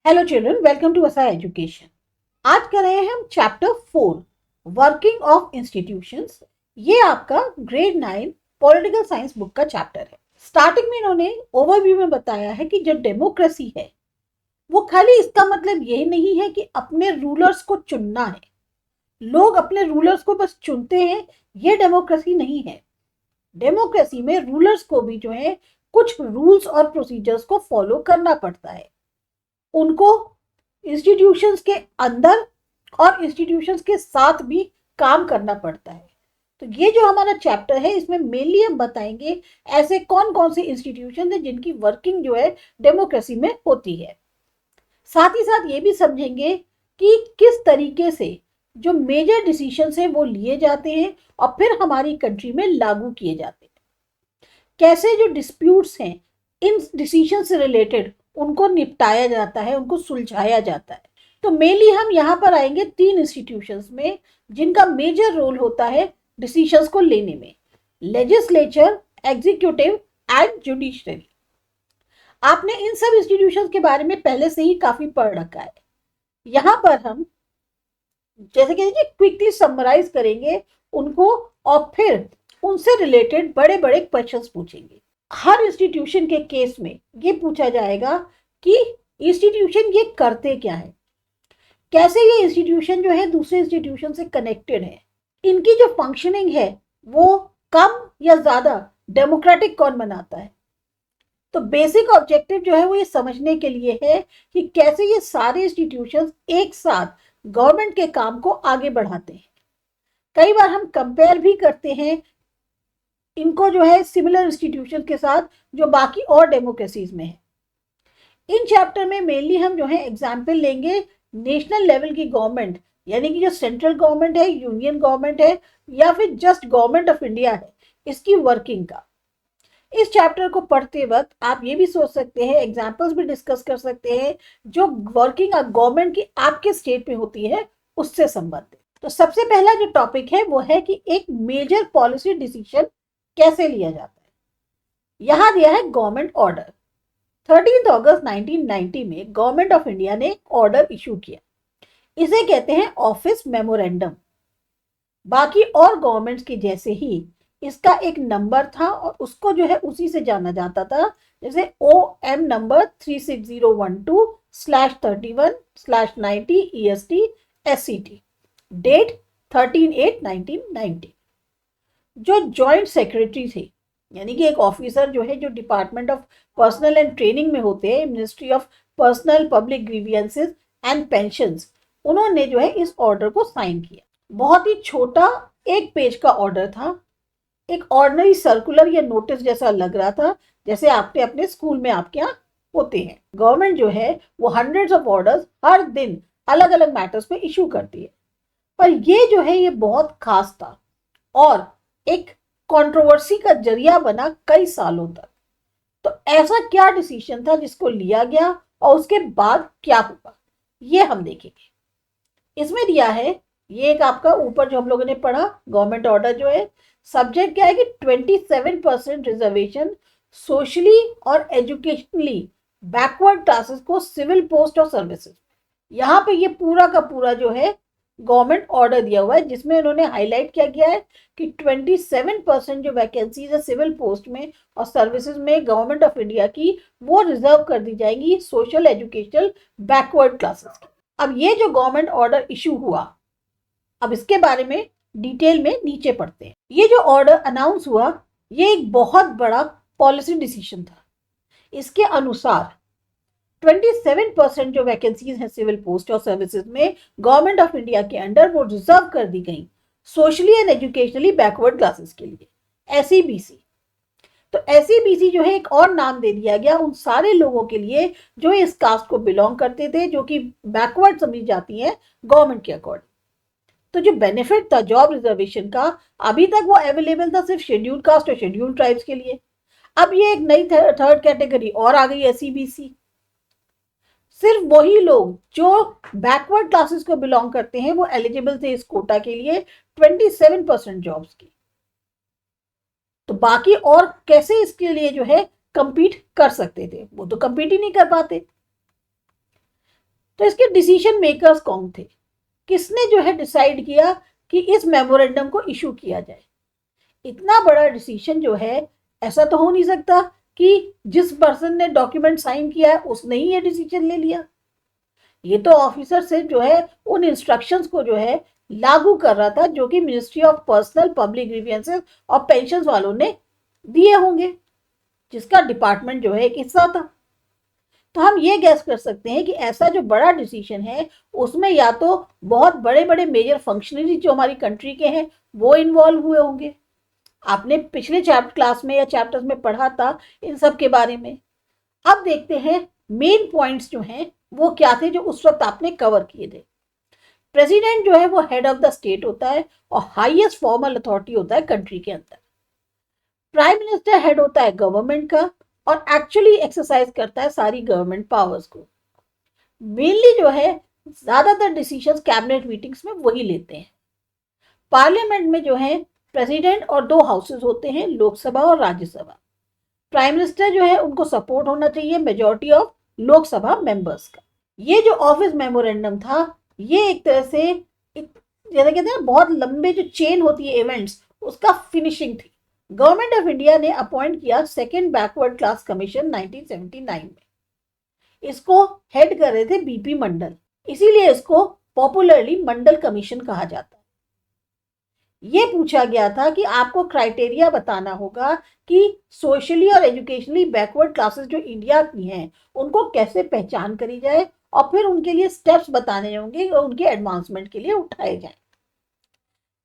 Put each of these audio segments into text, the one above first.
Hello children, welcome to असा education. आज कर रहे हैं हम चैप्टर 4 वर्किंग ऑफ इंस्टीट्यूशंस। ये आपका ग्रेड 9 पॉलिटिकल साइंस बुक का चैप्टर है। स्टार्टिंग में इन्होंने ओवरव्यू में बताया है कि जो डेमोक्रेसी है वो खाली इसका मतलब ये नहीं है कि अपने रूलर्स को चुनना है, लोग अपने रूलर्स को बस चुनते हैं, ये डेमोक्रेसी नहीं है। डेमोक्रेसी में रूलर्स को भी जो है कुछ रूल्स और प्रोसीजर्स को फॉलो करना पड़ता है। उनको इंस्टीट्यूशंस के अंदर और इंस्टीट्यूशंस के साथ भी काम करना पड़ता है। तो ये जो हमारा चैप्टर है इसमें मेनली हम बताएंगे ऐसे कौन कौन से इंस्टीट्यूशन है जिनकी वर्किंग जो है डेमोक्रेसी में होती है। साथ ही साथ ये भी समझेंगे कि किस तरीके से जो मेजर डिसीजंस हैं वो लिए जाते हैं और फिर हमारी कंट्री में लागू किए जाते हैं। कैसे जो डिस्प्यूट्स हैं इन डिसीजन से रिलेटेड उनको निपटाया जाता है, उनको सुलझाया जाता है। तो मेनली हम यहाँ पर आएंगे 3 इंस्टीट्यूशंस में जिनका मेजर रोल होता है डिसीजंस को लेने में: लेजिस्लेचर, एग्जीक्यूटिव एंड जुडिशरी। आपने इन सब इंस्टीट्यूशंस के बारे में पहले से ही काफी पढ़ रखा है। यहाँ पर हम जैसे कि क्विकली समराइज करेंगे उनको और फिर उनसे रिलेटेड बड़े बड़े क्वेश्चंस पूछेंगे। हर इंस्टीट्यूशन के केस में ये पूछा जाएगा कि इंस्टीट्यूशन ये करते क्या है, कैसे ये इंस्टीट्यूशन जो है दूसरे इंस्टीट्यूशन से कनेक्टेड है, इनकी जो फंक्शनिंग है वो कम या ज्यादा डेमोक्रेटिक कौन बनाता है। तो बेसिक ऑब्जेक्टिव जो है वो ये समझने के लिए है कि कैसे ये सारे इंस्टीट्यूशन एक साथ गवर्नमेंट के काम को आगे बढ़ाते हैं। कई बार हम कंपेयर भी करते हैं इनको जो है सिमिलर इंस्टीट्यूशन के साथ जो बाकी और डेमोक्रेसीज में है। इन चैप्टर में मेनली हम जो है एग्जाम्पल लेंगे नेशनल लेवल की गवर्नमेंट, यानी कि जो सेंट्रल गवर्नमेंट है, यूनियन गवर्नमेंट है या फिर जस्ट गवर्नमेंट ऑफ इंडिया है, इसकी वर्किंग का। इस चैप्टर को पढ़ते वक्त आप ये भी सोच सकते हैं, एग्जाम्पल्स भी डिस्कस कर सकते हैं जो वर्किंग गवर्नमेंट की आपके स्टेट में होती है उससे संबंधित। तो सबसे पहला जो टॉपिक है वो है कि एक मेजर पॉलिसी डिसीजन कैसे लिया जाता है। यहां दिया है गवर्नमेंट ऑर्डर। 13 अगस्त 1990 में गवर्नमेंट ऑफ इंडिया ने एक ऑर्डर इशू किया। इसे कहते हैं ऑफिस मेमोरेंडम। बाकी और गवर्नमेंट्स के जैसे ही इसका एक नंबर था और उसको जो है उसी से जाना जाता था, जैसे OM number 36012/31/90 EST SCT, date 13/8/1990। जो जॉइंट सेक्रेटरी थे, यानी कि एक ऑफिसर जो है जो department of personal and training में होते हैं, ministry of personnel public grievances and pensions, उन्होंने जो है इस ऑर्डर को साइन किया। बहुत ही छोटा एक पेज का ऑर्डर था, एक ऑर्डिनरी सर्कुलर या नोटिस जैसा लग रहा था, जैसे आपने अपने स्कूल में आपके यहाँ होते हैं। गवर्नमेंट जो है वो हंड्रेड्स ऑफ ऑर्डर्स हर दिन अलग अलग मैटर्स पे इशू करती है, पर ये जो है ये बहुत खास था और एक कंट्रोवर्सी का जरिया बना कई सालों तक। तो ऐसा क्या डिसीजन था जिसको लिया गया और उसके बाद क्या हुआ, ये हम देखेंगे। इसमें दिया है, ये एक आपका ऊपर जो हम लोगों ने पढ़ा गवर्नमेंट ऑर्डर जो है, सब्जेक्ट क्या है कि 27% रिजर्वेशन सोशली और एजुकेशनली बैकवर्ड क्लासेस को सिविल पोस्ट और सर्विसेज। यहाँ पे ये पूरा का पूरा जो है गवर्नमेंट ऑर्डर दिया हुआ है जिसमें उन्होंने हाईलाइट क्या किया है कि 27% जो वैकेंसीज है सिविल पोस्ट में और सर्विसेज में गवर्नमेंट ऑफ इंडिया की, वो रिजर्व कर दी जाएंगी सोशल एजुकेशनल बैकवर्ड क्लासेस की। अब ये जो गवर्नमेंट ऑर्डर इशू हुआ, अब इसके बारे में डिटेल में नीचे पढ़ते हैं। ये जो ऑर्डर अनाउंस हुआ ये एक बहुत बड़ा पॉलिसी डिसीजन था। इसके अनुसार 27% जो वैकेंसीज हैं सिविल पोस्ट और सर्विसेज में गवर्नमेंट ऑफ इंडिया के अंडर, वो रिजर्व कर दी गई socially and educationally backward classes के लिए, SEBC। तो SEBC जो है एक और नाम दे दिया गया उन सारे लोगों के लिए जो इस कास्ट को बिलोंग करते थे, जो कि बैकवर्ड समझी जाती है गवर्नमेंट के अकॉर्डिंग। तो जो बेनिफिट था जॉब रिजर्वेशन का, अभी तक वो अवेलेबल था सिर्फ शेड्यूल्ड कास्ट और शेड्यूल्ड ट्राइब्स के लिए। अब ये एक नई थर्ड कैटेगरी और आ गई, SEBC। सिर्फ वही लोग जो बैकवर्ड क्लासेस को बिलोंग करते हैं वो एलिजिबल थे इस कोटा के लिए 27% जॉब्स की। तो बाकी और कैसे इसके लिए जो है कंपीट कर सकते थे, वो तो कंपीट ही नहीं कर पाते। तो इसके डिसीजन मेकर्स कौन थे, किसने जो है डिसाइड किया कि इस मेमोरेंडम को इशू किया जाए। इतना बड़ा डिसीजन जो है, ऐसा तो हो नहीं सकता कि जिस पर्सन ने डॉक्यूमेंट साइन किया है उसने ही ये डिसीजन ले लिया। ये तो ऑफिसर से जो है उन इंस्ट्रक्शंस को जो है लागू कर रहा था जो कि ministry of personnel public grievances और पेंशन वालों ने दिए होंगे, जिसका डिपार्टमेंट जो है एक हिस्सा था। तो हम ये गैस कर सकते हैं कि ऐसा जो बड़ा डिसीजन है उसमें या तो बहुत बड़े बड़े मेजर फंक्शनरी जो हमारी कंट्री के हैं वो इन्वॉल्व हुए होंगे। आपने पिछले चैप्टर क्लास में या चैप्टर्स में पढ़ा था इन सब के बारे में। अब देखते हैं मेन पॉइंट्स जो हैं वो क्या थे जो उस वक्त आपने कवर किए थे। प्रेसिडेंट जो है वो हेड ऑफ द स्टेट होता है और हाईएस्ट फॉर्मल अथॉरिटी होता है कंट्री के अंदर। प्राइम मिनिस्टर हेड होता है गवर्नमेंट का और एक्चुअली एक्सरसाइज करता है सारी गवर्नमेंट पावर्स को। मेनली जो है ज्यादातर डिसीजंस कैबिनेट मीटिंग्स में वही लेते हैं। पार्लियामेंट में जो है प्रेसिडेंट और दो हाउसेस होते हैं, लोकसभा और राज्यसभा। प्राइम मिनिस्टर जो है उनको सपोर्ट होना चाहिए मेजॉरिटी ऑफ लोकसभा मेंबर्स का। ये जो ऑफिस मेमोरेंडम था ये एक तरह से जैसे कहते हैं बहुत लंबे जो चेन होती है इवेंट्स उसका फिनिशिंग थी। गवर्नमेंट ऑफ इंडिया ने अपॉइंट किया सेकेंड बैकवर्ड क्लास कमीशन 1979 में। इसको हेड कर रहे थे बीपी मंडल, इसीलिए इसको पॉपुलरली मंडल कमीशन कहा जाता है। ये पूछा गया था कि आपको क्राइटेरिया बताना होगा कि सोशली और एजुकेशनली बैकवर्ड क्लासेस जो इंडिया की हैं उनको कैसे पहचान करी जाए और फिर उनके लिए स्टेप्स बताने होंगे और उनके एडवांसमेंट के लिए उठाए जाए।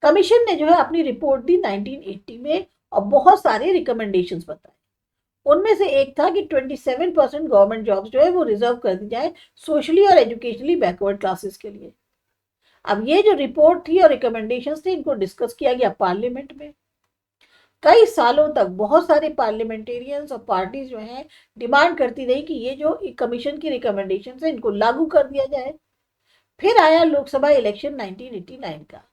कमीशन ने जो है अपनी रिपोर्ट दी 1980 में और बहुत सारे रिकमेंडेशंस बताए। उनमें से एक था कि 27% गवर्नमेंट जॉब्स जो है वो रिजर्व कर दी जाए सोशली और एजुकेशनली बैकवर्ड क्लासेस के लिए। अब ये जो रिपोर्ट थी और रिकमेंडेशंस थे इनको डिस्कस किया गया पार्लियामेंट में। कई सालों तक बहुत सारे पार्लियामेंटेरियंस और पार्टीज जो हैं डिमांड करती रही कि ये जो कमीशन की रिकमेंडेशन है इनको लागू कर दिया जाए। फिर आया लोकसभा इलेक्शन 1989 का।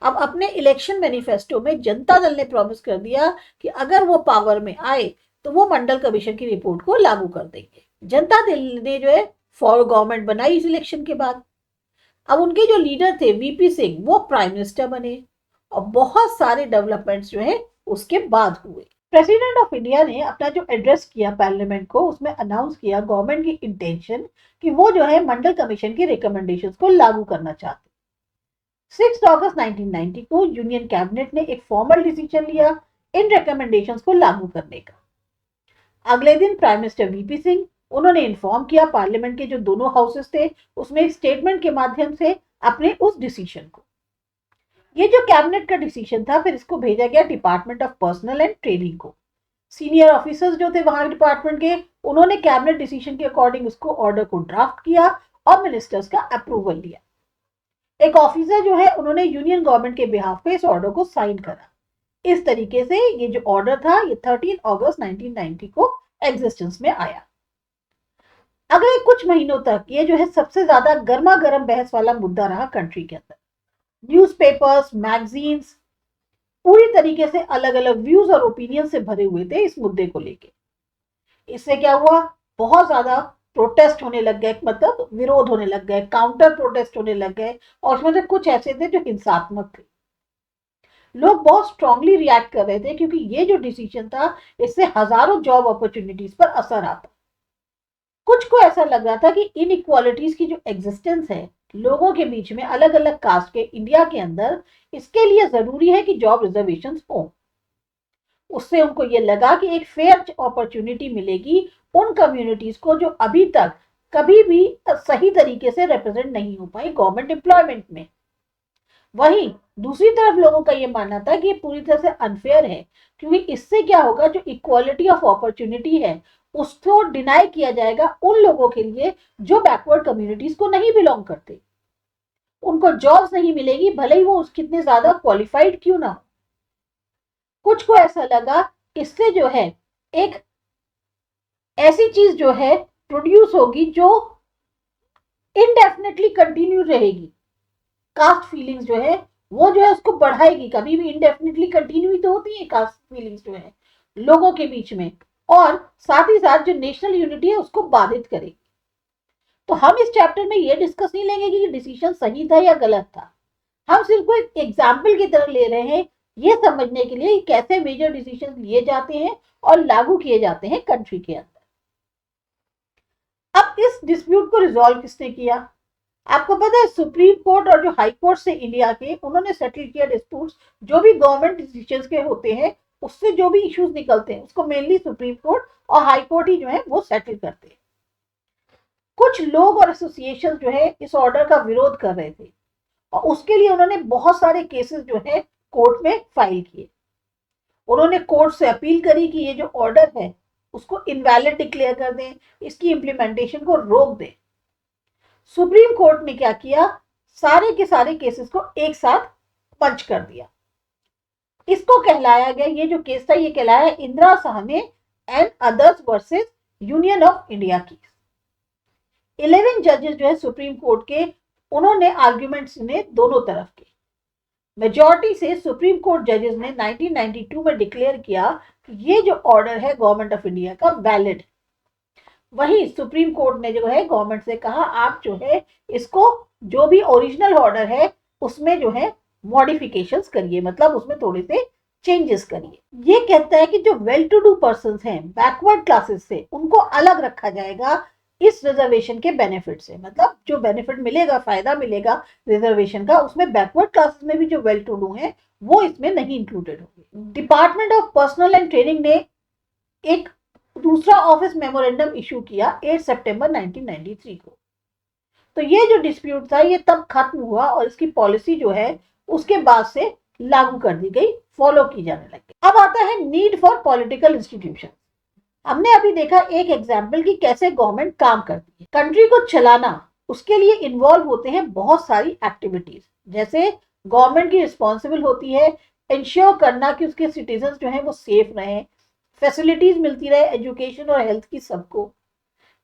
अब अपने इलेक्शन मैनिफेस्टो में जनता दल ने प्रॉमिस कर दिया कि अगर वो पावर में आए तो वो मंडल कमीशन की रिपोर्ट को लागू कर देंगे। जनता दल ने जो है फॉर गवर्नमेंट बनाई इस इलेक्शन के बाद। अब उनके जो लीडर थे वीपी सिंह वो प्राइम मिनिस्टर बने और बहुत सारे डेवलपमेंट्स जो है उसके बाद हुए। प्रेसिडेंट ऑफ इंडिया ने अपना जो एड्रेस किया पार्लियामेंट को उसमें अनाउंस किया गवर्नमेंट की इंटेंशन कि वो जो है मंडल कमीशन की रिकमेंडेशंस को लागू करना चाहते। 6 अगस्त 1990 को यूनियन कैबिनेट ने एक फॉर्मल डिसीजन लिया इन रिकमेंडेशंस को लागू करने का। अगले दिन प्राइम मिनिस्टर वीपी सिंह उन्होंने इन्फॉर्म किया पार्लियामेंट के जो दोनों हाउसेस थे उसमें एक स्टेटमेंट के माध्यम से अपने उस डिसीजन को। ये जो कैबिनेट का डिसीजन था फिर इसको भेजा गया department of personal and training को। सीनियर ऑफिसर्स जो थे वहां डिपार्टमेंट के उन्होंने कैबिनेट डिसीजन के अकॉर्डिंग उसको ऑर्डर को ड्राफ्ट किया और मिनिस्टर्स का अप्रूवल लिया। एक ऑफिसर जो है उन्होंने यूनियन गवर्नमेंट के बिहाफ पे इस ऑर्डर को साइन करा। इस तरीके से ये जो ऑर्डर था ये 13 अगस्त 1990 को एग्जिस्टेंस में आया। अगले कुछ महीनों तक ये जो है सबसे ज्यादा गर्मा गर्म बहस वाला मुद्दा रहा कंट्री के अंदर। न्यूज़पेपर्स, मैगजीन्स पूरी तरीके से अलग अलग व्यूज और ओपिनियन से भरे हुए थे इस मुद्दे को लेके। इससे क्या हुआ, बहुत ज्यादा प्रोटेस्ट होने लग गए, मतलब विरोध होने लग गए, काउंटर प्रोटेस्ट होने लग गए और उसमें से कुछ ऐसे थे जो हिंसात्मक थे। लोग बहुत स्ट्रांगली रिएक्ट कर रहे थे क्योंकि ये जो डिसीजन था इससे हजारों जॉब अपॉर्चुनिटीज पर असर आता। कुछ को ऐसा लग रहा था कि इनइक्वालिटीज की जो एग्जिस्टेंस है लोगों के बीच में अलग अलग कास्ट के इंडिया के अंदर, इसके लिए जरूरी है कि जॉब रिजर्वेशंस हो। उससे उनको ये लगा कि एक फेयर अपॉर्चुनिटी मिलेगी उन कम्युनिटीज को जो अभी तक कभी भी सही तरीके से रिप्रेजेंट नहीं हो पाई गवर्नमेंट एम्प्लॉयमेंट में। वहीं दूसरी तरफ लोगों का ये मानना था कि ये पूरी तरह से अनफेयर है क्योंकि इससे क्या होगा, जो इक्वालिटी ऑफ अपॉर्चुनिटी है उसको डिनाई किया जाएगा उन लोगों के लिए जो बैकवर्ड कम्युनिटीज को नहीं बिलोंग करते। उनको जॉब्स नहीं मिलेगी भले ही वो कितने ज्यादा क्वालिफाइड क्यों ना हो। कुछ को ऐसा लगा इससे जो है एक ऐसी चीज जो है प्रोड्यूस होगी जो इनडेफिनेटली कंटिन्यू रहेगी। कास्ट फीलिंग्स जो है वो जो है उसको बढ़ाएगी, कभी भी इनडेफिनेटली कंटिन्यू तो होती है कास्ट फीलिंग्स जो है लोगों के बीच में, और साथ ही साथ जो नेशनल यूनिटी है उसको बाधित करेगी। तो हम इस चैप्टर में ये डिस्कस नहीं लेंगे कि डिसीजन सही था या गलत था, हम सिर्फ एक एग्जाम्पल की तरह ले रहे हैं ये समझने के लिए कैसे मेजर डिसीजन लिए जाते हैं और लागू किए जाते हैं कंट्री के अंदर। अब इस डिस्प्यूट को रिजॉल्व किसने किया? आपको पता है सुप्रीम कोर्ट और जो हाई कोर्ट से इंडिया के, उन्होंने सेटल किया डिस्प्यूट्स जो भी गवर्नमेंट डिसीजंस के होते हैं, उससे जो भी इश्यूज निकलते हैं उसको मेनली सुप्रीम कोर्ट और हाई कोर्ट ही जो है वो सेटल करते हैं। कुछ लोग और एसोसिएशन जो है इस ऑर्डर का विरोध कर रहे थे और उसके लिए उन्होंने बहुत सारे केसेस जो है कोर्ट में फाइल किए। उन्होंने कोर्ट से अपील करी कि ये जो ऑर्डर है उसको इनवैलिड डिक्लेयर कर दें, इसकी इंप्लीमेंटेशन को रोक दें। सुप्रीम कोर्ट ने क्या किया, सारे के सारे केसेस को एक साथ पंच कर दिया। इसको कहलाया गया, ये जो केस था ये कहलाया Indira Sahni and others versus union of India case. 11 जजेस जो है सुप्रीम कोर्ट के, उन्होंने आर्ग्यूमेंट्स ने दोनों तरफ के। मेजॉरिटी से सुप्रीम कोर्ट जजेस ने 1992 में डिक्लेयर किया कि ये जो ऑर्डर है गवर्नमेंट ऑफ इंडिया का वैलिड। वही सुप्रीम कोर्ट ने जो है गवर्नमेंट से कहा आप जो है इसको जो भी ओरिजिनल ऑर्डर है उसमें जो है मॉडिफिकेशंस करिए, मतलब उसमें थोड़े से चेंजेस करिए। ये कहता है कि जो वेल टू डू पर्संस हैं बैकवर्ड क्लासेस से, उनको अलग रखा जाएगा इस रिजर्वेशन के बेनिफिट से। मतलब जो बेनिफिट मिलेगा, फायदा मिलेगा रिजर्वेशन का, उसमें बैकवर्ड क्लासेस में भी जो वेल टू डू है वो इसमें नहीं इंक्लूडेड होंगे। Department of personal and training ने एक दूसरा ऑफिस मेमोरेंडम इशू किया 8 सितंबर 1993 को। तो ये जो डिस्प्यूट था ये तब खत्म हुआ और इसकी पॉलिसी जो है उसके बाद से लागू कर दी गई, फॉलो की जाने लगी। अब आता है नीड फॉर पॉलिटिकल इंस्टीट्यूशन। हमने अभी देखा एक एग्जाम्पल की कैसे गवर्नमेंट काम करती है। कंट्री को चलाना, उसके लिए इन्वॉल्व होते हैं बहुत सारी एक्टिविटीज। जैसे गवर्नमेंट की रिस्पॉन्सिबल होती है इंश्योर करना कि उसके सिटीजन जो है वो सेफ रहे, फैसिलिटीज मिलती रहे एजुकेशन और हेल्थ की सबको,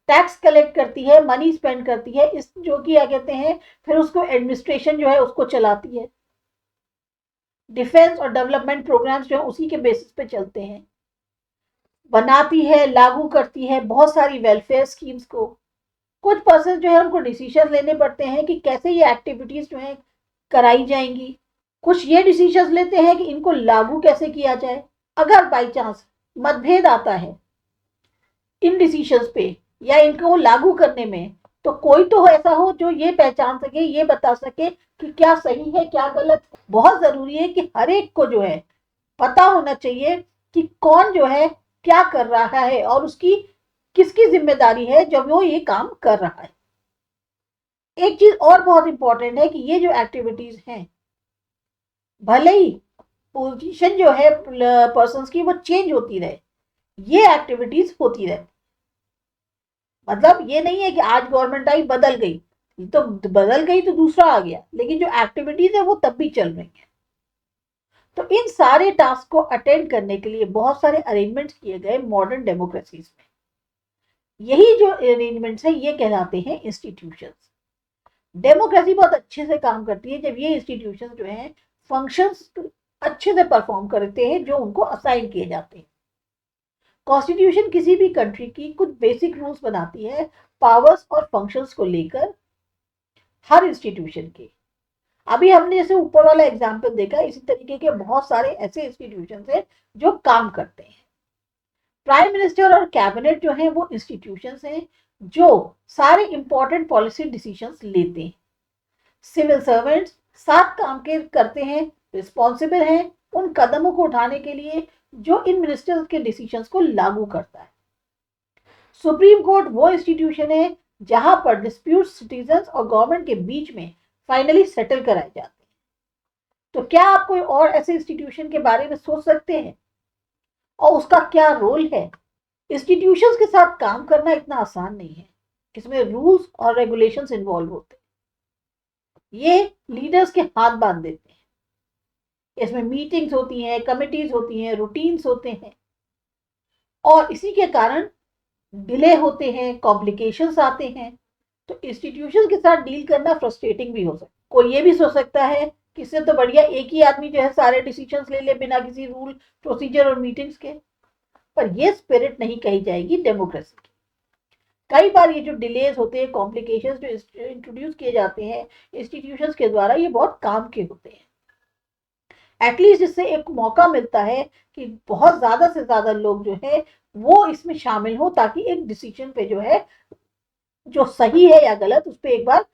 टैक्स कलेक्ट करती है, मनी स्पेंड करती है, इस जो कि क्या कहते हैं फिर उसको एडमिनिस्ट्रेशन जो है उसको चलाती है, डिफेंस और डेवलपमेंट प्रोग्राम्स जो है उसी के बेसिस पे चलते हैं, बनाती है, लागू करती है बहुत सारी वेलफेयर स्कीम्स को। कुछ पर्सन जो है उनको डिसीजन लेने पड़ते हैं कि कैसे ये एक्टिविटीज जो है कराई जाएंगी। कुछ ये डिसीजन लेते हैं कि इनको लागू कैसे किया जाए। अगर बाई चांस मतभेद आता है इन डिसीजंस पे या इनको लागू करने में, तो कोई तो ऐसा हो जो ये पहचान सके, ये बता सके कि क्या सही है क्या गलत है। बहुत जरूरी है कि हर एक को जो है पता होना चाहिए कि कौन जो है क्या कर रहा है और उसकी किसकी जिम्मेदारी है जब वो ये काम कर रहा है। एक चीज और बहुत इंपॉर्टेंट है कि ये जो एक्टिविटीज हैं, भले ही पोजीशन जो है पर्संस की वो चेंज होती रहे, ये एक्टिविटीज होती रहे। मतलब ये नहीं है कि आज गवर्नमेंट आई बदल गई, तो बदल गई तो दूसरा आ गया, लेकिन जो एक्टिविटीज है वो तब भी चल रही है। तो इन सारे टास्क को अटेंड करने के लिए बहुत सारे अरेंजमेंट्स किए गए मॉडर्न डेमोक्रेसीज में। यही जो अरेंजमेंट्स है ये कहलाते हैं इंस्टीट्यूशंस। डेमोक्रेसी बहुत अच्छे से काम करती है जब ये इंस्टीट्यूशंस जो हैं फंक्शंस अच्छे से परफॉर्म करते हैं जो उनको असाइन किए जाते हैं। कॉन्स्टिट्यूशन किसी भी कंट्री की कुछ बेसिक रूल्स बनाती है पावर्स और फंक्शंस को लेकर हर इंस्टीट्यूशन के। अभी हमने जैसे ऊपर वाला एग्जांपल देखा, इसी तरीके के बहुत सारे ऐसे इंस्टीट्यूशन हैं जो काम करते हैं। प्राइम मिनिस्टर और कैबिनेट जो है वो इंस्टीट्यूशंस हैं जो सारे इंपॉर्टेंट पॉलिसी डिसीजंस लेते हैं। सिविल सर्वेंट्स 7 काम के करते हैं, रिस्पॉन्सिबल हैं उन कदमों को उठाने के लिए जो इन मिनिस्टर्स के डिसीजंस को लागू करता है। सुप्रीम कोर्ट वो इंस्टीट्यूशन है जहां पर डिस्प्यूट सिटीजंस और गवर्नमेंट के बीच में फाइनली सेटल कराए जाते हैं। तो क्या आप कोई और ऐसे इंस्टीट्यूशन के बारे में सोच सकते हैं और उसका क्या रोल है? इंस्टीट्यूशंस के साथ काम करना इतना आसान नहीं है, इसमें रूल्स और रेगुलेशंस इन्वॉल्व होते हैं। ये लीडर्स के हाथ बांध देते हैं। इसमें मीटिंग्स होती हैं, कमिटीज होती हैं, रूटीन्स होते हैं और इसी के कारण डिले होते हैं, कॉम्प्लिकेशंस आते हैं। तो इंस्टीट्यूशन के साथ डील करना फ्रस्ट्रेटिंग भी हो सकता है। कोई ये भी सोच सकता है कि इससे तो बढ़िया एक ही आदमी जो है सारे डिसीजंस ले ले बिना किसी रूल प्रोसीजर और मीटिंग्स के। पर ये स्पिरिट नहीं कही जाएगी डेमोक्रेसी की। कई बार ये जो डिलेज होते हैं, कॉम्प्लिकेशंस जो इंट्रोड्यूस किए जाते हैं इंस्टीट्यूशंस के द्वारा, ये बहुत काम के होते हैं। एटलीस्ट इससे एक मौका मिलता है कि बहुत ज्यादा से ज्यादा लोग जो है वो इसमें शामिल हो, ताकि एक डिसीजन पे जो है, जो सही है या गलत, उस पर एक बार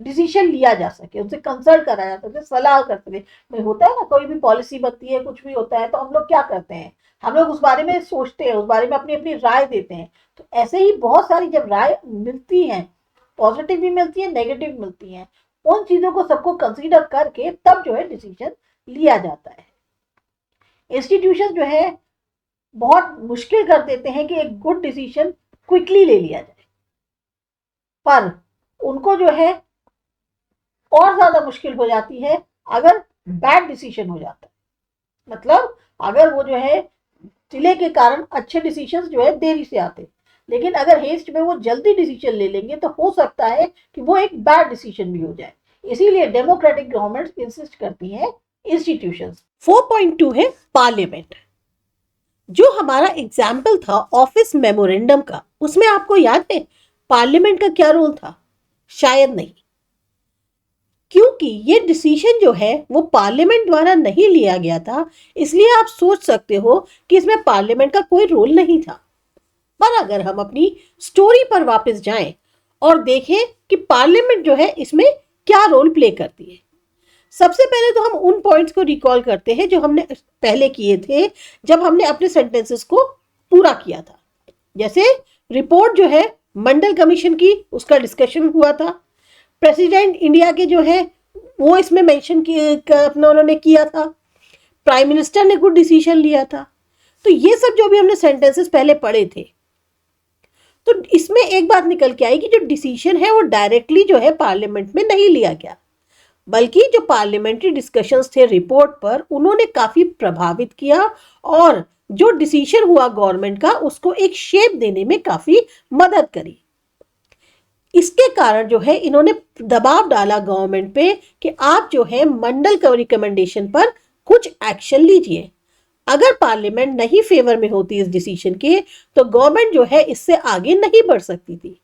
डिसीजन लिया जा सके, उनसे कंसल्ट करा जा सके, सलाह कर सके। भाई होता है ना, कोई भी पॉलिसी बनती है, कुछ भी होता है, तो हम लोग क्या करते हैं, हम लोग उस बारे में सोचते हैं, उस बारे में अपनी अपनी राय देते हैं। तो ऐसे ही बहुत सारी जब राय मिलती हैं, पॉजिटिव भी मिलती है, नेगेटिव भी मिलती हैं, उन चीजों को सबको कंसीडर करके तब जो है डिसीजन लिया जाता है। इंस्टीट्यूशन जो है बहुत मुश्किल कर देते हैं कि एक गुड डिसीजन क्विकली ले लिया जाए, पर उनको जो है और ज्यादा मुश्किल हो जाती है अगर बैड डिसीजन हो जाता है। मतलब अगर वो जो है डिले के कारण अच्छे डिसीजन जो है देरी से आते, लेकिन अगर हेस्ट में वो जल्दी डिसीजन ले लेंगे तो हो सकता है कि वो एक बैड डिसीजन भी हो जाए। इसीलिए डेमोक्रेटिक गवर्नमेंट इंसिस्ट करती है इंस्टीट्यूशंस। 4.2 है पार्लियामेंट। जो हमारा एग्जाम्पल था ऑफिस मेमोरेंडम का, उसमें आपको याद है पार्लियामेंट का क्या रोल था? शायद नहीं, क्योंकि ये डिसीजन जो है वो पार्लियामेंट द्वारा नहीं लिया गया था, इसलिए आप सोच सकते हो कि इसमें पार्लियामेंट का कोई रोल नहीं था। पर अगर हम अपनी स्टोरी पर वापस जाएं और देखें कि पार्लियामेंट जो है इसमें क्या रोल प्ले करती है, सबसे पहले तो हम उन पॉइंट्स को रिकॉल करते हैं जो हमने पहले किए थे जब हमने अपने सेंटेंसेस को पूरा किया था। जैसे रिपोर्ट जो है मंडल कमीशन की, उसका डिस्कशन हुआ था। प्रेसिडेंट इंडिया के जो है वो इसमें मेंशन अपना उन्होंने किया था। प्राइम मिनिस्टर ने कुछ डिसीजन लिया था। तो ये सब जो भी हमने सेंटेंसेस पहले पढ़े थे, तो इसमें एक बात निकल के आई कि जो डिसीजन है वो डायरेक्टली जो है पार्लियामेंट में नहीं लिया गया, बल्कि जो पार्लियामेंट्री डिस्कशंस थे रिपोर्ट पर, उन्होंने काफी प्रभावित किया और जो डिसीजन हुआ गवर्नमेंट का उसको एक शेप देने में काफी मदद करी। इसके कारण जो है इन्होंने दबाव डाला गवर्नमेंट पे कि आप जो है मंडल का रिकमेंडेशन पर कुछ एक्शन लीजिए। अगर पार्लियामेंट नहीं फेवर में होती इस डिसीजन के, तो गवर्नमेंट जो है इससे आगे नहीं बढ़ सकती थी।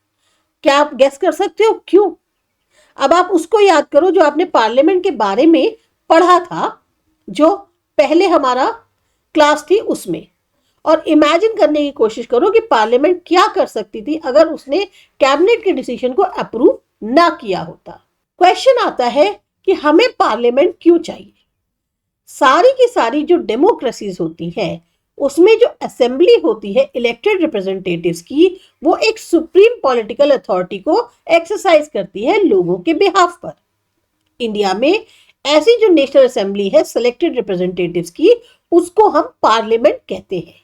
क्या आप गेस कर सकते हो क्यों? अब आप उसको याद करो जो आपने पार्लियामेंट के बारे में पढ़ा था, जो पहले हमारा क्लास थी उसमें, और इमेजिन करने की कोशिश करो कि पार्लियामेंट क्या कर सकती थी अगर उसने कैबिनेट के डिसीजन को अप्रूव ना किया होता। क्वेश्चन आता है कि हमें पार्लियामेंट क्यों चाहिए? सारी की सारी जो डेमोक्रेसीज होती हैं उसमें जो असेंबली होती है इलेक्टेड रिप्रेजेंटेटिव्स की, वो एक सुप्रीम पॉलिटिकल अथॉरिटी को एक्सरसाइज करती है लोगों के बिहाफ पर। इंडिया में ऐसी जो नेशनल असेंबली है सिलेक्टेड रिप्रेजेंटेटिव्स की, उसको हम पार्लियामेंट कहते हैं।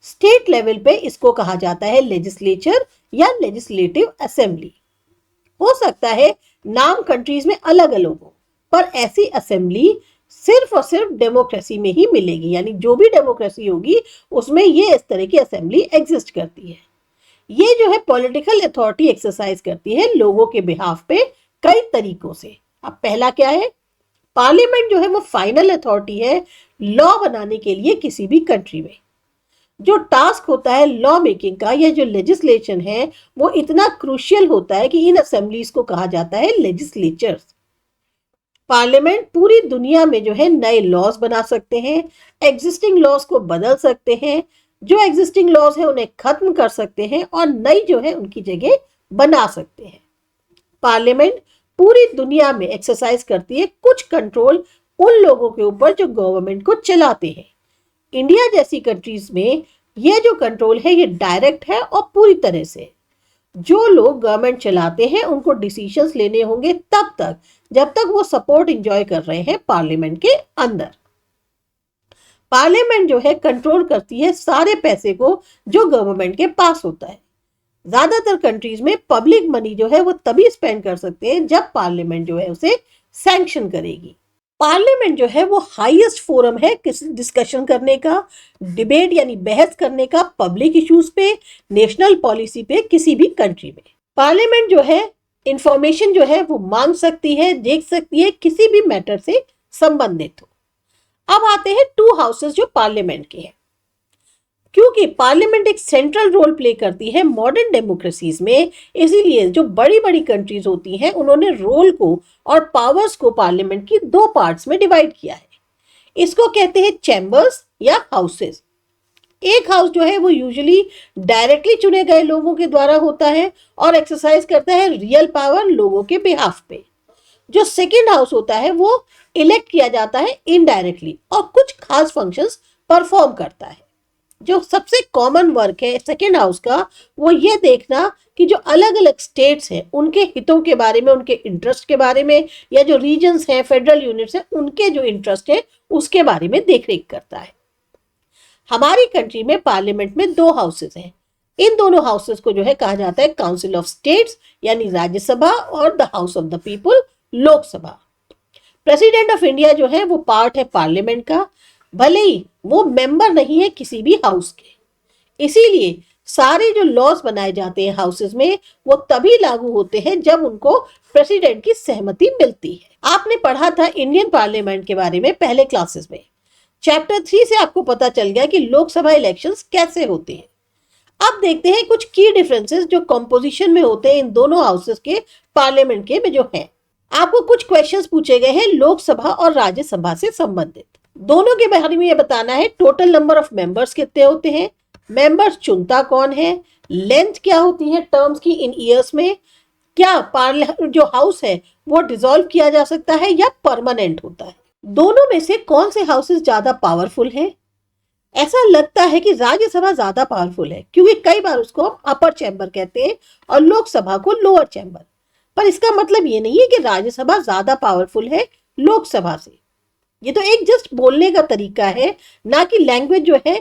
स्टेट लेवल पे इसको कहा जाता है लेजिस्लेचर या लेजिस्लेटिव असेंबली। हो सकता है नाम कंट्रीज में अलग अलग हो, पर ऐसी असेंबली सिर्फ और सिर्फ डेमोक्रेसी में ही मिलेगी। यानी जो भी डेमोक्रेसी होगी उसमें ये इस तरह की असेंबली एग्जिस्ट करती है। ये जो है पॉलिटिकल अथॉरिटी एक्सरसाइज करती है लोगों के बिहाफ पे कई तरीकों से। अब पहला क्या है? पार्लियामेंट जो है वो फाइनल अथॉरिटी है लॉ बनाने के लिए किसी भी कंट्री में। जो टास्क होता है लॉ मेकिंग का या जो लेजिस्लेशन है वो इतना क्रूशियल होता है कि इन असेंबलीज को कहा जाता है लेजिस्लेचर्स। पार्लियामेंट पूरी दुनिया में जो है नए लॉज बना सकते हैं, एग्जिस्टिंग लॉज को बदल सकते हैं, जो एग्जिस्टिंग लॉज है उन्हें खत्म कर सकते हैं और नई जो है उनकी जगह बना सकते हैं। पार्लियामेंट पूरी दुनिया में एक्सरसाइज करती है कुछ कंट्रोल उन लोगों के ऊपर जो गवर्नमेंट को चलाते हैं। इंडिया जैसी कंट्रीज में ये जो कंट्रोल है ये डायरेक्ट है और पूरी तरह से जो लोग गवर्नमेंट चलाते हैं उनको डिसीजंस लेने होंगे तब तक जब तक वो सपोर्ट एंजॉय कर रहे हैं पार्लियामेंट के अंदर। पार्लियामेंट जो है कंट्रोल करती है सारे पैसे को जो गवर्नमेंट के पास होता है। ज्यादातर कंट्रीज में पब्लिक मनी जो है वो तभी स्पेंड कर सकते हैं जब पार्लियामेंट जो है उसे सैंक्शन करेगी। पार्लियामेंट जो है वो हाईएस्ट फोरम है किसी डिस्कशन करने का, डिबेट यानी बहस करने का पब्लिक इश्यूज पे, नेशनल पॉलिसी पे किसी भी कंट्री में। पार्लियामेंट जो है इंफॉर्मेशन जो है वो मांग सकती है, देख सकती है किसी भी मैटर से संबंधित हो। अब आते हैं टू हाउसेस जो पार्लियामेंट के हैं। क्योंकि पार्लियामेंट एक सेंट्रल रोल प्ले करती है मॉडर्न डेमोक्रेसीज में, इसीलिए जो बड़ी बड़ी कंट्रीज होती हैं उन्होंने रोल को और पावर्स को पार्लियामेंट की दो पार्ट्स में डिवाइड किया है। इसको कहते हैं चैम्बर्स या हाउसेस। एक हाउस जो है वो यूजुअली डायरेक्टली चुने गए लोगों के द्वारा होता है और एक्सरसाइज करता है रियल पावर लोगों के बिहाफ पे। जो सेकेंड हाउस होता है वो इलेक्ट किया जाता है इनडायरेक्टली और कुछ खास फंक्शंस परफॉर्म करता है। जो सबसे कॉमन वर्क है सेकेंड हाउस का वो ये देखना कि जो अलग अलग स्टेट्स हैं उनके हितों के बारे में, उनके इंटरेस्ट के बारे में, या जो रीजन्स हैं, फेडरल यूनिट्स हैं, उनके जो इंटरेस्ट है उसके बारे में देखरेख करता है। हमारी कंट्री में पार्लियामेंट में दो हाउसेस हैं। इन दोनों हाउसेस को जो है कहा जाता है काउंसिल ऑफ स्टेट्स यानी राज्यसभा और the house of the people Lok Sabha. President of India जो है वो पार्ट है पार्लियामेंट का, भले ही वो मेंबर नहीं है किसी भी हाउस के। इसीलिए सारे जो लॉज बनाए जाते हैं हाउसेस में वो तभी लागू होते हैं जब उनको प्रेसिडेंट की सहमति मिलती है। आपने पढ़ा था इंडियन पार्लियामेंट के बारे में पहले क्लासेस में। चैप्टर 3 से आपको पता चल गया कि लोकसभा इलेक्शंस कैसे होते हैं। अब देखते हैं कुछ की डिफरेंसेस जो कंपोजिशन में होते हैं इन दोनों हाउसेस के पार्लियामेंट के में जो है। आपको कुछ क्वेश्चंस पूछे गए हैं लोकसभा और राज्यसभा से संबंधित। दोनों के बारे में ये बताना है टोटल नंबर ऑफ मेंबर्स कितने होते हैं, मेंबर्स चुनता कौन है, लेंथ क्या होती है टर्म्स की इन ईयर्स में, क्या जो हाउस है वो डिसॉल्व किया जा सकता है या परमानेंट होता है, दोनों में से कौन से हाउसेस ज्यादा पावरफुल हैं। ऐसा लगता है कि राज्यसभा ज्यादा पावरफुल है क्योंकि कई बार उसको अपर चैम्बर कहते हैं और लोकसभा को लोअर चैम्बर। पर इसका मतलब ये नहीं है कि राज्यसभा ज्यादा पावरफुल है लोकसभा से। ये तो एक जस्ट बोलने का तरीका है, ना कि लैंग्वेज जो है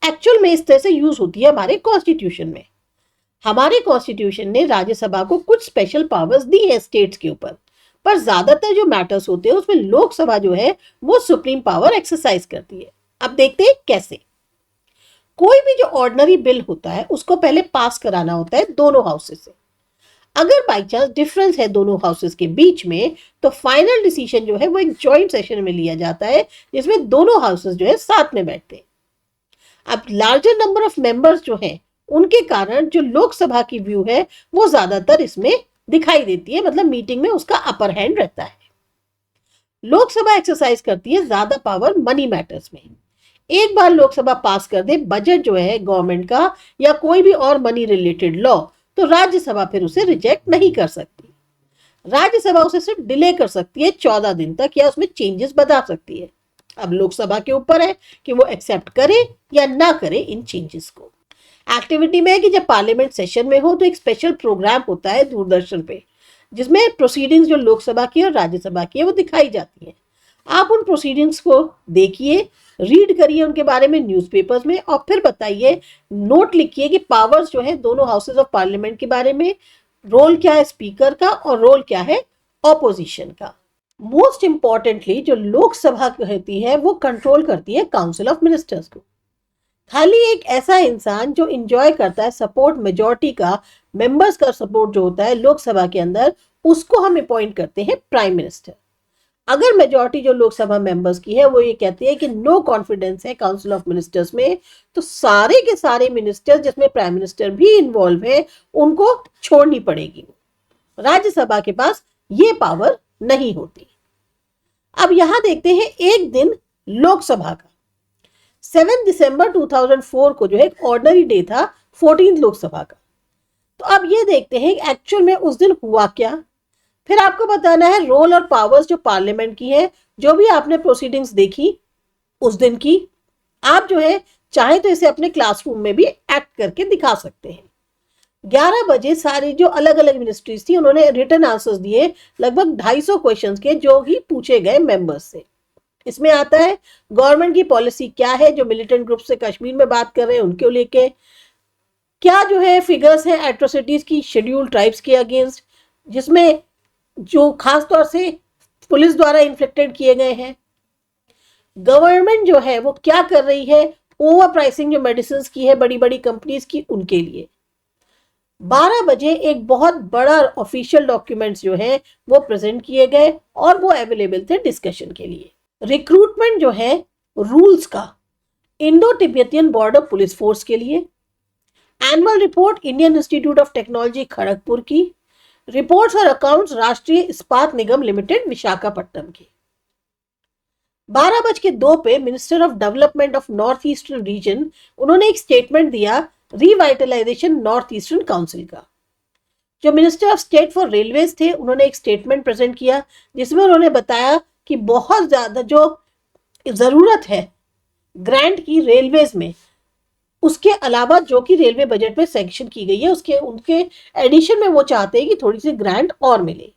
एक्चुअल में इस तरह से यूज होती है हमारे कॉन्स्टिट्यूशन में। हमारे कॉन्स्टिट्यूशन ने राज्यसभा को कुछ स्पेशल पावर्स दी है स्टेट्स के ऊपर, पर ज्यादातर जो मैटर्स होते हैं उसमें लोकसभा जो है वो सुप्रीम पावर एक्सरसाइज करती है। अब देखते हैं कैसे। कोई भी जो ऑर्डिनरी बिल होता है उसको पहले पास कराना होता है दोनों हाउसेस से। अगर बाई चांस डिफरेंस है दोनों हाउसेस के बीच में तो फाइनल डिसीजन जो है वो एक जॉइंट सेशन में लिया जाता है जिसमें दोनों हाउसेस जो है साथ में बैठते हैं। अब लार्जर नंबर ऑफ मेंबर्स जो हैं उनके कारण जो लोकसभा की व्यू है वो ज्यादातर इसमें दिखाई देती है, मतलब मीटिंग में उसका अपर हैंड रहता है। लोकसभा एक्सरसाइज करती है ज्यादा पावर मनी मैटर्स में। एक बार लोकसभा पास कर दे बजट जो है गवर्नमेंट का या कोई भी और मनी रिलेटेड लॉ तो राज्यसभा फिर उसे रिजेक्ट नहीं कर सकती। राज्यसभा उसे सिर्फ डिले कर सकती है 14 दिन तक या उसमें चेंजेस बता सकती है। अब लोकसभा के ऊपर है कि वो एक्सेप्ट करे या ना करे इन चेंजेस को। एक्टिविटी में है कि जब पार्लियामेंट सेशन में हो तो एक स्पेशल प्रोग्राम होता है दूरदर्शन पे जिसमें प्रोसीडिंग्स जो लोकसभा की और राज्यसभा की है वो दिखाई जाती है। आप उन प्रोसीडिंग्स को देखिए, रीड करिए उनके बारे में न्यूज़पेपर्स में और फिर बताइए, नोट लिखिए कि पावर्स जो है दोनों हाउसेस ऑफ पार्लियामेंट के बारे में, रोल क्या है स्पीकर का और रोल क्या है ऑपोजिशन का। मोस्ट इंपॉर्टेंटली जो लोकसभा होती है वो कंट्रोल करती है काउंसिल ऑफ मिनिस्टर्स को। खाली एक ऐसा इंसान जो इंजॉय करता है सपोर्ट मेजॉरिटी का, मेंबर्स का सपोर्ट जो होता है लोकसभा के अंदर, उसको हम अपॉइंट करते हैं प्राइम मिनिस्टर। अगर मेजॉरिटी जो लोकसभा मेंबर्स की है वो ये कहती है कि नो कॉन्फिडेंस है काउंसिल ऑफ मिनिस्टर्स में, तो सारे के सारे मिनिस्टर्स जिसमें प्राइम मिनिस्टर भी इन्वॉल्व है उनको छोड़नी पड़ेगी। राज्यसभा के पास ये पावर नहीं होती। अब यहां देखते हैं एक दिन लोकसभा का 7 दिसंबर 2004 को जो है ऑर्डिनरी डे था 14th लोकसभा का। तो अब ये देखते हैं एक्चुअल में उस दिन हुआ क्या। फिर आपको बताना है रोल और पावर्स जो पार्लियामेंट की है, जो भी आपने प्रोसीडिंग्स देखी उस दिन की। आप जो है चाहे तो इसे अपने क्लासरूम में भी एक्ट करके दिखा सकते हैं। 11 बजे सारी जो अलग अलग मिनिस्ट्रीज थी उन्होंने रिटर्न आंसर्स दिए लगभग 250 क्वेश्चंस के जो ही पूछे गए मेंबर्स से। इसमें आता है गवर्नमेंट की पॉलिसी क्या है, जो मिलिटेंट ग्रुप से कश्मीर में बात कर रहे हैं उनके लेके, क्या जो है फिगर्स हैं एट्रोसिटीज की शेड्यूल ट्राइब्स के अगेंस्ट, जिसमें जो खास तौर से पुलिस द्वारा इन्फ्लिक्टेड किए गए हैं। गवर्नमेंट जो है वो क्या कर रही है, ओवर प्राइसिंग जो मेडिसिन की है बड़ी बड़ी कंपनीज की उनके लिए। 12 बजे एक बहुत बड़ा ऑफिशियल डॉक्यूमेंट्स जो है वो प्रेजेंट किए गए और वो अवेलेबल थे डिस्कशन के लिए। रिक्रूटमेंट जो है रूल्स का, Indo Tibetan border police force के लिए, annual report Indian institute of technology Kharagpur की, रिपोर्ट्स और अकाउंट्स राष्ट्रीय इस्पात निगम लिमिटेड विशाखापट्टनम की। 12:02 पे minister of development of north eastern region उन्होंने एक स्टेटमेंट दिया रिवाइटलाइजेशन नॉर्थ ईस्टर्न काउंसिल का। जो minister of state for railways थे उन्होंने एक स्टेटमेंट प्रेजेंट किया जिसमें उन्होंने बताया कि बहुत ज्यादा जो जरूरत है ग्रांट की रेलवेज में, उसके अलावा जो कि रेलवे बजट में सैंक्शन की गई है उसके उनके एडिशन में वो चाहते हैं कि थोड़ी सी ग्रांट और मिले।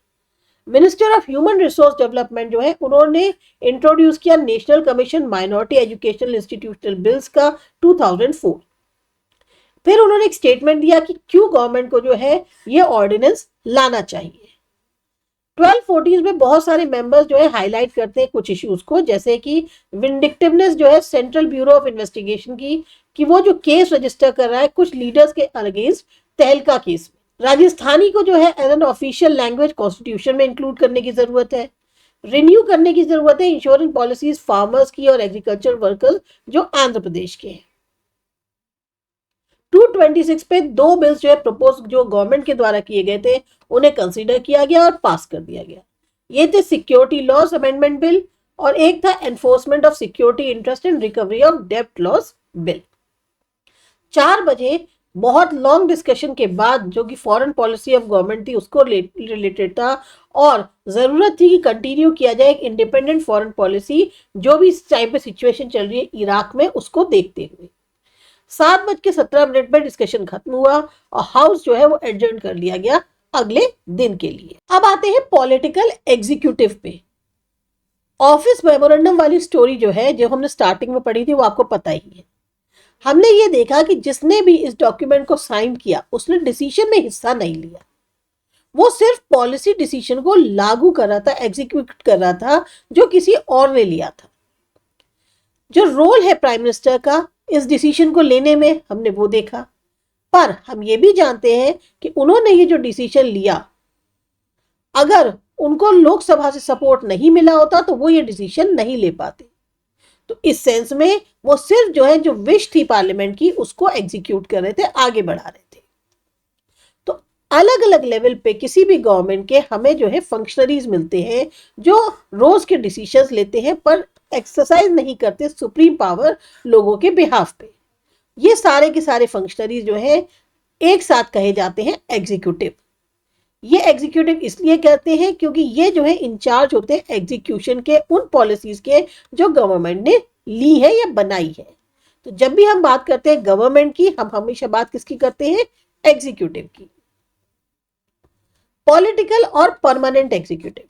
Minister of human resource development जो है उन्होंने इंट्रोड्यूस किया national commission minority educational institutional bills का 2004। फिर उन्होंने एक स्टेटमेंट दिया कि क्यों गवर्नमेंट को जो है ये ऑर्डिनेंस लाना चाहिए। 12-14 में बहुत सारे मेंबर्स जो है हाईलाइट करते हैं कुछ इश्यूज को, जैसे कि विंडिक्टिवनेस जो है सेंट्रल ब्यूरो ऑफ इन्वेस्टिगेशन की, कि वो जो केस रजिस्टर कर रहा है कुछ लीडर्स के अगेंस्ट तहलका केस में। राजस्थानी को जो है as an official language constitution में इंक्लूड करने की जरूरत है। रिन्यू करने की जरूरत है इंश्योरेंस पॉलिसीज फार्मर्स की और एग्रीकल्चर वर्कर्स जो आंध्र प्रदेश के हैं। 226 पे दो बिल्स जो है प्रपोज जो गवर्नमेंट के द्वारा किए गए थे उन्हें कंसीडर किया गया और पास कर दिया गया। ये थे सिक्योरिटी लॉस अमेंडमेंट बिल और एक था enforcement of security interest and recovery of डेब्ट लॉस बिल। 4 बजे बहुत लॉन्ग डिस्कशन के बाद जो कि फॉरेन पॉलिसी ऑफ गवर्नमेंट थी उसको रिलेटेड था और जरूरत थी कि कंटिन्यू किया जाए एक इंडिपेंडेंट फॉरेन पॉलिसी जो भी इस टाइम पे सिचुएशन चल रही है इराक में उसको देखते हुए। 7:17 पे डिस्कशन खत्म हुआ और हाउस जो है वो एडजर्न कर लिया गया अगले दिन के लिए। अब आते हैं पॉलिटिकल एग्जीक्यूटिव पे। ऑफिस मेमोरेंडम वाली स्टोरी जो है जो हमने स्टार्टिंग में पढ़ी थी वो आपको पता ही है। हमने ये देखा कि जिसने भी इस डॉक्यूमेंट को साइन किया उसने डिसीजन में हिस्सा नहीं लिया, वो सिर्फ पॉलिसी डिसीजन को लागू कर रहा था, एग्जीक्यूट कर रहा था जो किसी और ने लिया था। जो रोल है प्राइम मिनिस्टर का इस डिसीजन को लेने में हमने वो देखा, पर हम ये भी जानते हैं कि उन्होंने ये जो डिसीजन लिया अगर उनको लोकसभा से सपोर्ट नहीं मिला होता तो वो ये डिसीजन नहीं ले पाते। तो इस सेंस में वो सिर्फ जो है जो विश थी पार्लियामेंट की उसको एग्जीक्यूट कर रहे थे, आगे बढ़ा रहे थे। तो अलग अलग लेवल पे किसी भी गवर्नमेंट के हमें जो है फंक्शनरीज मिलते हैं जो रोज के डिसीजंस लेते हैं पर एक्सरसाइज नहीं करते सुप्रीम पावर लोगों के बिहाफ पे। ये सारे के सारे फंक्शनरीज जो है एक साथ कहे जाते हैं एग्जीक्यूटिव। ये एग्जीक्यूटिव इसलिए कहते हैं क्योंकि ये जो है इंचार्ज होते हैं एग्जीक्यूशन के उन पॉलिसीज के जो गवर्नमेंट ने ली है या बनाई है। तो जब भी हम बात करते हैं गवर्नमेंट की हम हमेशा बात किसकी करते हैं? एग्जीक्यूटिव की। पॉलिटिकल और परमानेंट एग्जीक्यूटिव।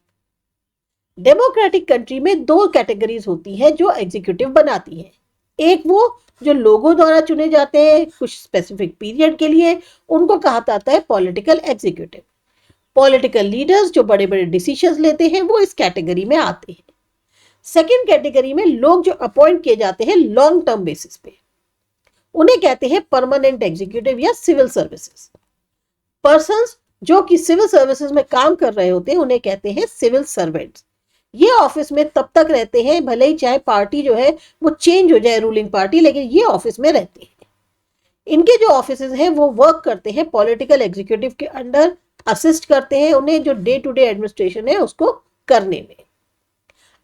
डेमोक्रेटिक कंट्री में दो कैटेगरीज होती है जो एग्जीक्यूटिव बनाती है। एक वो जो लोगों द्वारा चुने जाते हैं कुछ स्पेसिफिक पीरियड के लिए, उनको कहा जाता है पॉलिटिकल एग्जीक्यूटिव। पॉलिटिकल लीडर्स जो बड़े बड़े डिसीजंस लेते हैं वो इस कैटेगरी में आते हैं। सेकेंड कैटेगरी में लोग जो अपॉइंट किए जाते हैं लॉन्ग टर्म बेसिस पे, उन्हें कहते हैं परमानेंट एग्जीक्यूटिव या सिविल सर्विसेज। पर्संस जो कि सिविल सर्विसेज में काम कर रहे होते हैं उन्हें कहते हैं सिविल सर्वेंट्स। ये ऑफिस में तब तक रहते हैं भले ही चाहे पार्टी जो है वो चेंज हो जाए रूलिंग पार्टी, लेकिन ये ऑफिस में रहते हैं। इनके जो ऑफिसेज हैं वो वर्क करते हैं पॉलिटिकल एग्जीक्यूटिव के अंडर, असिस्ट करते हैं उन्हें जो डे टू डे एडमिनिस्ट्रेशन है उसको करने में।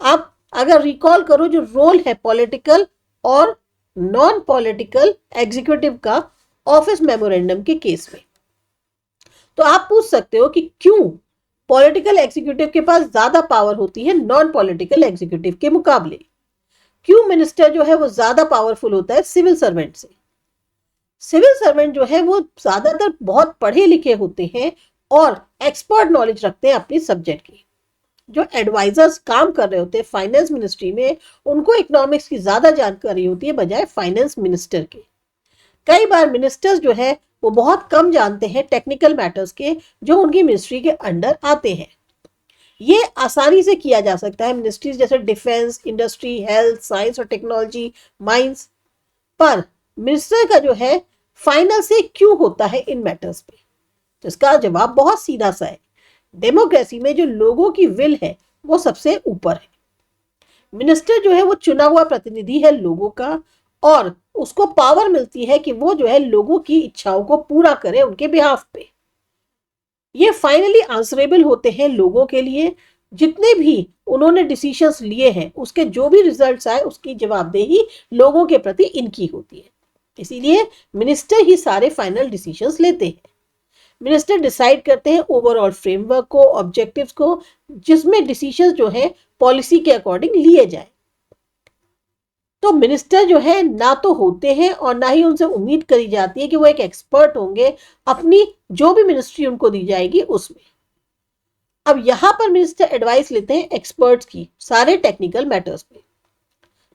आप अगर रिकॉल करो जो रोल है पॉलिटिकल और नॉन पॉलिटिकल एग्जीक्यूटिव का ऑफिस मेमोरेंडम के केस में, तो आप पूछ सकते हो कि क्यों पॉलिटिकल एग्जीक्यूटिव के पास ज्यादा पावर होती है नॉन पॉलिटिकल एग्जीक्यूटिव के मुकाबले। क्यों मिनिस्टर जो है वो ज्यादा पावरफुल होता है सिविल सर्वेंट से? सिविल सर्वेंट जो है वो ज्यादातर बहुत पढ़े लिखे होते हैं और एक्सपर्ट नॉलेज रखते हैं अपनी सब्जेक्ट की। जो एडवाइजर्स काम कर रहे होते हैं फाइनेंस मिनिस्ट्री में उनको इकोनॉमिक्स की ज्यादा जानकारी होती है बजाय फाइनेंस मिनिस्टर के। कई बार मिनिस्टर्स जो है वो बहुत कम जानते हैं टेक्निकल मैटर्स के जो उनकी मिनिस्ट्री के अंडर आते हैं। ये आसानी से किया जा सकता है मिनिस्ट्रीज जैसे डिफेंस, इंडस्ट्री, हेल्थ, साइंस और टेक्नोलॉजी, माइंस। पर मिनिस्टर का जो है फाइनल से क्यों होता है इन मैटर्स पे? तो इसका जवाब बहुत सीधा सा है। डेमोक्रेसी में जो लोगों की विल है वो सबसे ऊपर है। मिनिस्टर जो है वो चुना हुआ प्रतिनिधि है लोगों का और उसको पावर मिलती है कि वो जो है लोगों की इच्छाओं को पूरा करे उनके बिहाफ पे। ये फाइनली आंसरेबल होते हैं लोगों के लिए। जितने भी उन्होंने डिसीजंस लिए हैं उसके जो भी रिजल्ट्स आए उसकी जवाबदेही लोगों के प्रति इनकी होती है। इसीलिए मिनिस्टर ही सारे फाइनल डिसीजंस लेते हैं। मिनिस्टर डिसाइड करते हैं ओवरऑल फ्रेमवर्क को, ऑब्जेक्टिव्स को, जिसमें डिसीजंस जो है पॉलिसी के अकॉर्डिंग लिए जाए। तो मिनिस्टर जो है ना तो होते हैं और ना ही उनसे उम्मीद करी जाती है कि वो एक एक्सपर्ट होंगे अपनी जो भी मिनिस्ट्री उनको दी जाएगी उसमें। अब यहां पर मिनिस्टर एडवाइस लेते हैं एक्सपर्ट्स की सारे टेक्निकल मैटर्स पे।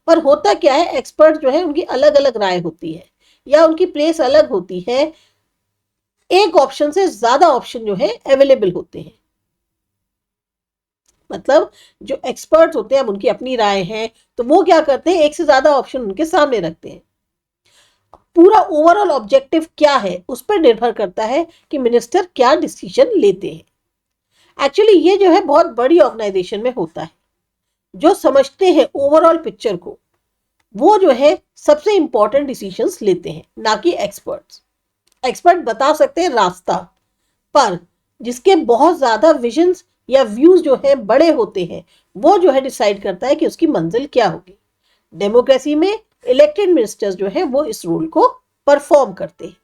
पर होता क्या है, एक्सपर्ट जो है उनकी अलग अलग राय होती है या उनकी प्लेस अलग होती है। एक ऑप्शन से ज्यादा ऑप्शन जो है अवेलेबल होते हैं। मतलब जो एक्सपर्ट्स होते हैं, अब उनकी अपनी राय है तो वो क्या करते हैं, एक से ज्यादा ऑप्शन उनके सामने रखते हैं। पूरा ओवरऑल ऑब्जेक्टिव क्या है उस पर निर्भर करता है कि मिनिस्टर क्या डिसीजन लेते हैं। एक्चुअली ये जो है बहुत बड़ी ऑर्गेनाइजेशन में होता है। जो समझते हैं ओवरऑल पिक्चर को वो जो है सबसे इंपॉर्टेंट डिसीजंस लेते हैं, ना कि एक्सपर्ट्स। एक्सपर्ट बता सकते हैं रास्ता, पर जिसके बहुत ज्यादा विजन्स या व्यूज जो है बड़े होते हैं वो जो है डिसाइड करता है कि उसकी मंजिल क्या होगी। डेमोक्रेसी में इलेक्टेड मिनिस्टर्स जो है वो इस रोल को परफॉर्म करते हैं।